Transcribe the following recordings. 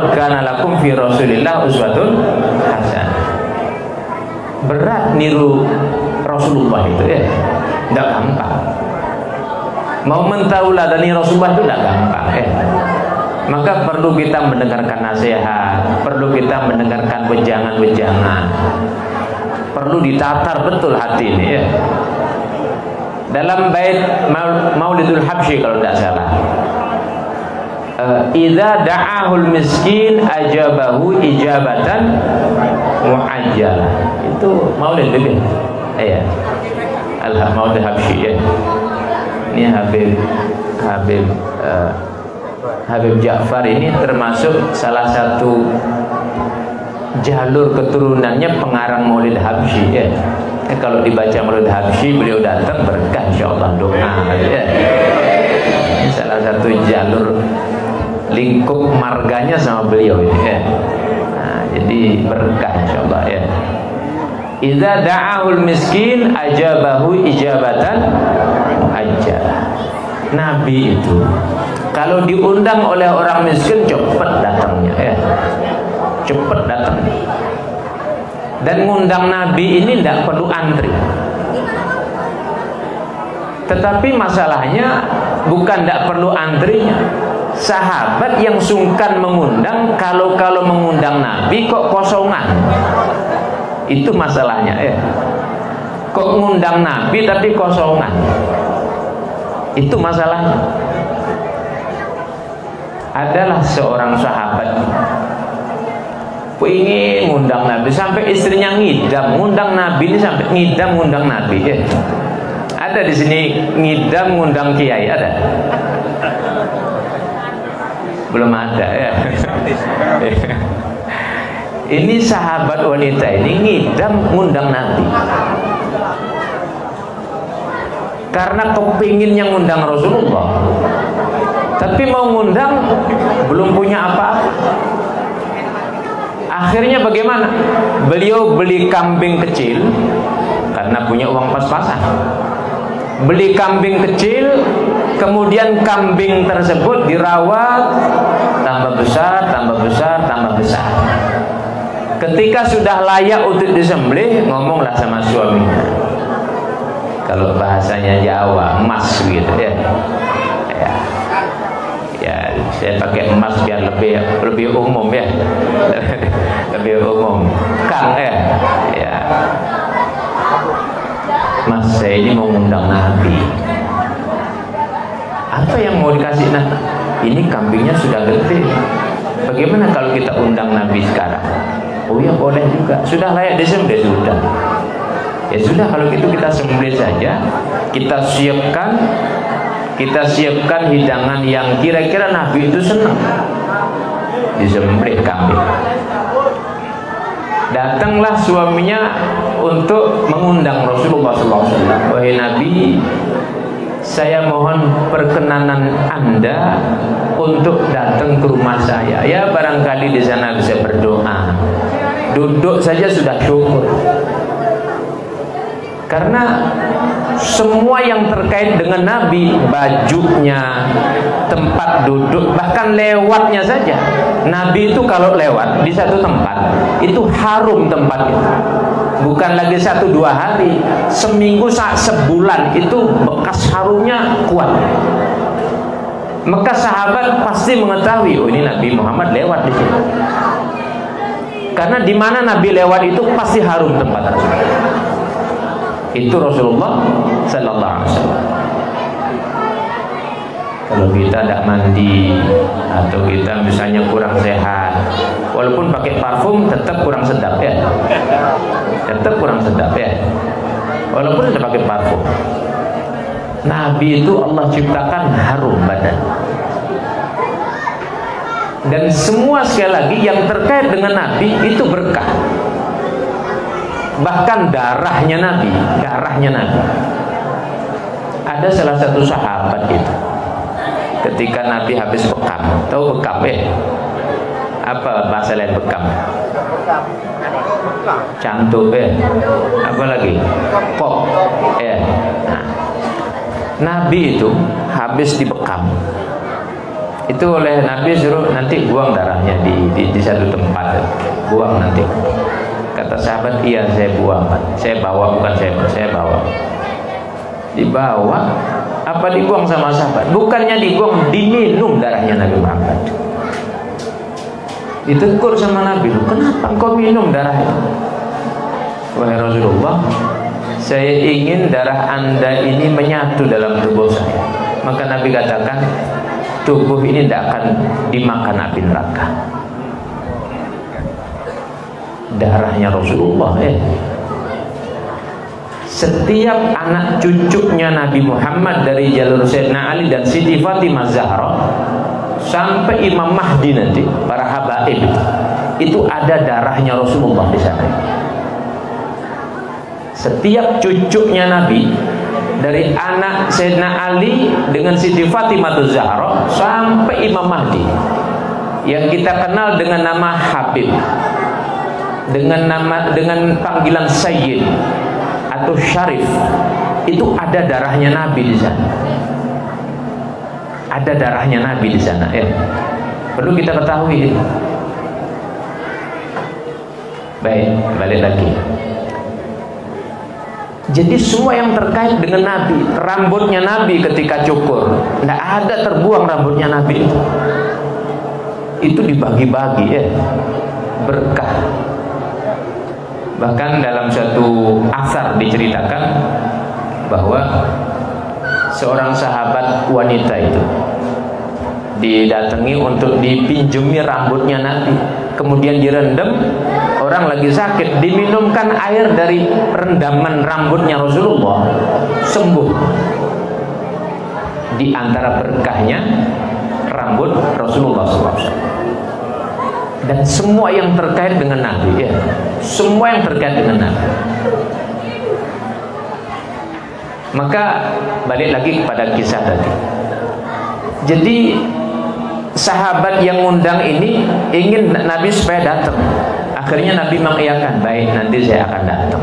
laqad kana lakum fi Rasulillah uswatun hasanah. Berat niru Rasulullah itu ya, tidak gampang. Mau mentauladani Rasulullah itu tidak gampang ya. Maka perlu kita mendengarkan nasihat, perlu kita mendengarkan wejangan-wejangan, perlu ditatar betul hati ini ya. Dalam bait Maulidul Habsyi kalau tidak salah, idza da'ahul miskin ajabahu ijabatan muajjalah. Itu Maulid begitu. Iya. Maulid Habsyi ya. Ini Habib Ja'far ini termasuk salah satu jalur keturunannya pengarang Maulid Habsyi ya. Kalau dibaca Maulid Habsyi beliau datang berkah insyaallah doa ya. Ini salah satu jalur lingkup marganya sama beliau ini ya. Nah, jadi berkah insyaallah ya. Idza da'ahul miskin ajabahu ijabatan muajjalah. Nabi itu kalau diundang oleh orang miskin cepat datangnya ya. Cepat datang. Dan ngundang Nabi ini tidak perlu antri. Tetapi masalahnya bukan tidak perlu antrinya. Sahabat yang sungkan mengundang, kalau mengundang Nabi kok kosongan. Itu masalahnya ya. Kok ngundang Nabi tapi kosongan. Itu masalahnya. Adalah seorang sahabat ingin ngundang Nabi sampai istrinya ngidam ngundang Nabi ini, sampai ngidam ngundang Nabi ya. Ada di sini ngidam ngundang kiai ada? Belum ada ya. Ini sahabat wanita ini ngidam ngundang Nabi karena kepinginnya ngundang Rasulullah, tapi mau ngundang belum punya apa-apa. Akhirnya bagaimana? Beliau beli kambing kecil karena punya uang pas-pasan. Beli kambing kecil, kemudian kambing tersebut dirawat tambah besar, tambah besar, tambah besar. Ketika sudah layak untuk disembelih, ngomonglah sama suaminya. Kalau bahasanya Jawa, emas gitu ya. Ya, saya pakai emas biar lebih umum ya. Lebih umum. Kang ya. Mas, saya ini mau undang Nabi. Apa yang mau dikasih Nabi? Ini kambingnya sudah gede. Bagaimana kalau kita undang Nabi sekarang? Oh ya boleh juga. Sudah layak disembelih sudah. Ya sudah, kalau gitu kita sembelih saja. Kita siapkan hidangan yang kira-kira Nabi itu senang. Disembelih kambing. Datanglah suaminya untuk mengundang Rasulullah SAW. Wahai Nabi, saya mohon perkenanan Anda untuk datang ke rumah saya. Ya barangkali di sana bisa berdoa. Duduk saja sudah syukur. Karena semua yang terkait dengan Nabi, bajunya, tempat duduk, bahkan lewatnya saja. Nabi itu kalau lewat di satu tempat, itu harum tempat itu. Bukan lagi 1-2 hari, seminggu sebulan itu bekas harumnya kuat. Maka sahabat pasti mengetahui, oh ini Nabi Muhammad lewat di sini. Karena di mana Nabi lewat itu pasti harum tempat tersebut. Itu Rasulullah Sallallahu Alaihi Wasallam. Kalau kita tidak mandi atau kita misalnya kurang sehat, walaupun pakai parfum tetap kurang sedap ya. Tetap kurang sedap ya. Walaupun sudah pakai parfum. Nabi itu Allah ciptakan harum badan. Dan semua sekali lagi yang terkait dengan Nabi itu berkah. Bahkan darahnya Nabi. Ada salah satu sahabat itu, ketika Nabi habis bekam, tahu bekam ya? Apa bahasa lain bekam? Cantuk ya? Apa lagi? Kok ya? Nah, Nabi itu habis dibekam. itu oleh Nabi suruh nanti buang darahnya di satu tempat, buang nanti. Kata sahabat, iya saya buang, saya bawa, bukan saya bawa. Dibawa, apa dibuang sama sahabat? Bukannya dibuang, diminum darahnya Nabi Muhammad. Ditegur sama Nabi, kenapa engkau minum darah itu? Wahai Rasulullah, saya ingin darah Anda ini menyatu dalam tubuh saya. Maka Nabi katakan, tubuh ini tidak akan dimakan api neraka. Darahnya Rasulullah Setiap anak cucunya Nabi Muhammad dari jalur Sayyidina Ali dan Siti Fatimah Zahra sampai Imam Mahdi nanti, para habaib itu ada darahnya Rasulullah di sana. Setiap cucunya Nabi dari anak Sayyidina Ali dengan Siti Fatimah Zahra sampai Imam Mahdi yang kita kenal dengan nama Habib, dengan panggilan Sayyid atau Syarif, itu ada darahnya Nabi di sana. Ada darahnya Nabi di sana. Perlu kita ketahui. Baik, balik lagi. Jadi semua yang terkait dengan Nabi, rambutnya Nabi ketika cukur, tidak ada terbuang rambutnya Nabi itu dibagi-bagi berkah. Bahkan dalam satu asar diceritakan bahwa seorang sahabat wanita itu didatangi untuk dipinjami rambutnya Nabi, kemudian direndam. Orang lagi sakit, diminumkan air dari rendaman rambutnya Rasulullah, sembuh. Di antara berkahnya rambut Rasulullah SAW. Dan semua yang terkait dengan Nabi, semua yang terkait dengan Nabi. Maka balik lagi kepada kisah tadi. Jadi sahabat yang ngundang ini ingin Nabi supaya datang. Akhirnya Nabi mengiyakan, baik, nanti saya akan datang.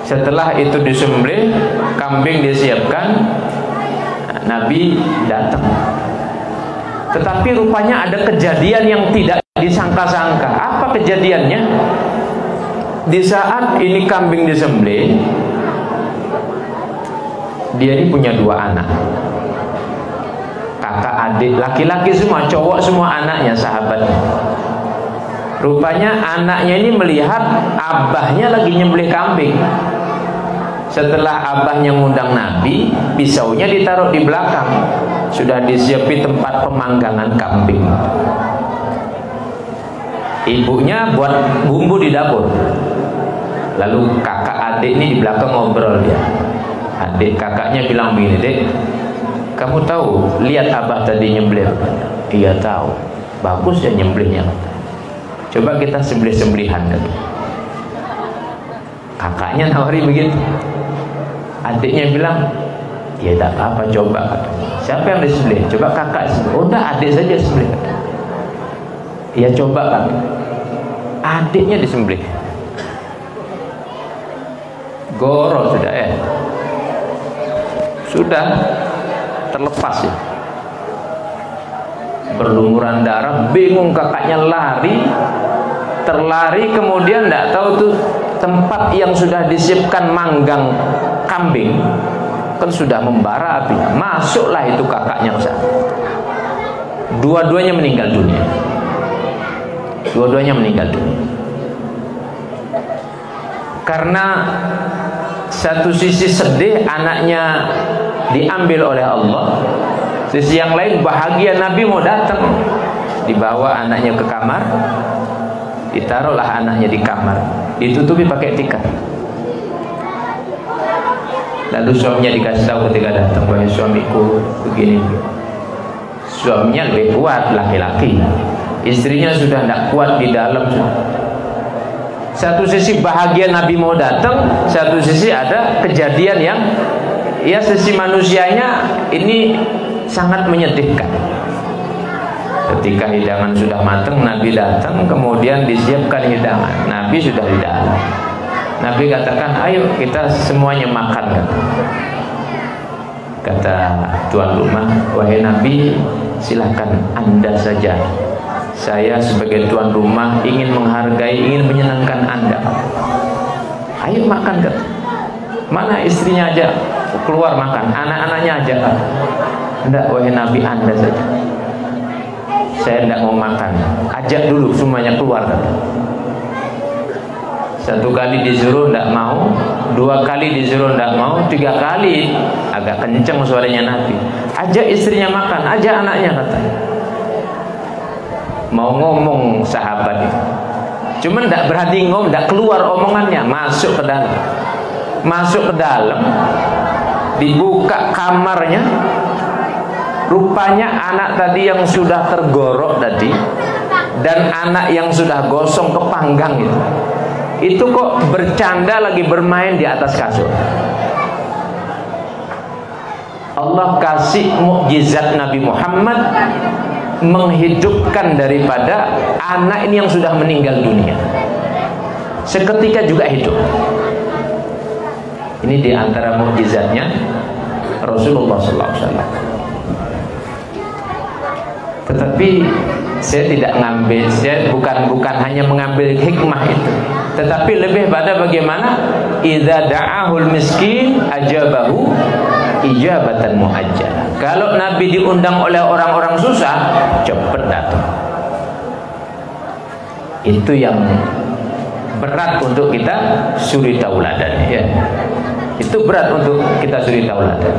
Setelah itu disembelih, kambing disiapkan, Nabi datang. Tetapi rupanya ada kejadian yang tidak disangka-sangka. Apa kejadiannya? Di saat ini kambing disembelih, dia ini punya 2 anak, kakak adik, laki-laki semua, cowok semua anaknya, sahabatnya. Rupanya anaknya ini melihat abahnya lagi nyembelih kambing. Setelah abahnya ngundang Nabi, pisaunya ditaruh di belakang, sudah disiapin tempat pemanggangan kambing. Ibunya buat bumbu di dapur. Lalu kakak adik ini di belakang ngobrol dia. Adik kakaknya bilang begini, "Dek, kamu tahu lihat abah tadi nyembelih?" "Iya tahu, bagus ya nyembelihnya. Coba kita sembelih-sembelihan." Kakaknya nawari begitu. Adiknya bilang, "Ya tak apa, coba." "Siapa yang disembelih?" "Coba kakak sembelih." "Oh enggak, adik saja sembelih." "Ya coba kan." Adiknya disembelih. Goro sudah sudah terlepas ya, berlumuran darah, bingung kakaknya, terlari, kemudian tidak tahu tuh tempat yang sudah disiapkan manggang kambing kan sudah membara apinya. Masuklah itu kakaknya ke sana. Dua-duanya meninggal dunia. Dua-duanya meninggal dunia. Karena satu sisi sedih anaknya diambil oleh Allah, sisi yang lain bahagia Nabi mau datang. Dibawa anaknya ke kamar, ditaruhlah anaknya di kamar, ditutupi pakai tikar. Lalu suaminya dikasih tahu ketika datang, "Wahai suamiku begini." Suaminya lebih kuat, laki-laki. Istrinya sudah tidak kuat di dalam. Satu sisi bahagia Nabi mau datang, satu sisi ada kejadian yang ya sisi manusianya ini sangat menyedihkan. Ketika hidangan sudah matang, Nabi datang, kemudian disiapkan hidangan. Nabi sudah di dalam. Nabi katakan, "Ayo kita semuanya makan." Kata tuan rumah, "Wahai Nabi, silahkan Anda saja. Saya sebagai tuan rumah ingin menghargai, ingin menyenangkan Anda. Ayo makan, kata. Mana istrinya aja keluar makan, anak-anaknya aja. Enggak, wahai Nabi, Anda saja. Saya enggak mau makan. Ajak dulu semuanya keluar, kata. Satu kali disuruh enggak mau, dua kali disuruh enggak mau, tiga kali agak kenceng suaranya Nabi. Ajak istrinya makan, ajak anaknya, kata. Mau ngomong sahabat itu, cuman enggak berhenti ngomong, enggak keluar omongannya, masuk ke dalam. Masuk ke dalam, dibuka kamarnya, rupanya anak tadi yang sudah tergorok tadi dan anak yang sudah gosong kepanggang itu kok bercanda lagi bermain di atas kasur. Allah kasih mukjizat Nabi Muhammad menghidupkan daripada anak ini yang sudah meninggal dunia, seketika juga hidup. Ini di antara mukjizatnya Rasulullah SAW. Tetapi saya tidak ngambil, saya bukan hanya mengambil hikmah itu, tetapi lebih pada bagaimana idza da'ahul miskin ajabahu ijabatan muajjalah. Kalau Nabi diundang oleh orang-orang susah, cepat datang. Itu yang berat untuk kita suri tauladan, ya. Itu berat untuk kita suri tauladan.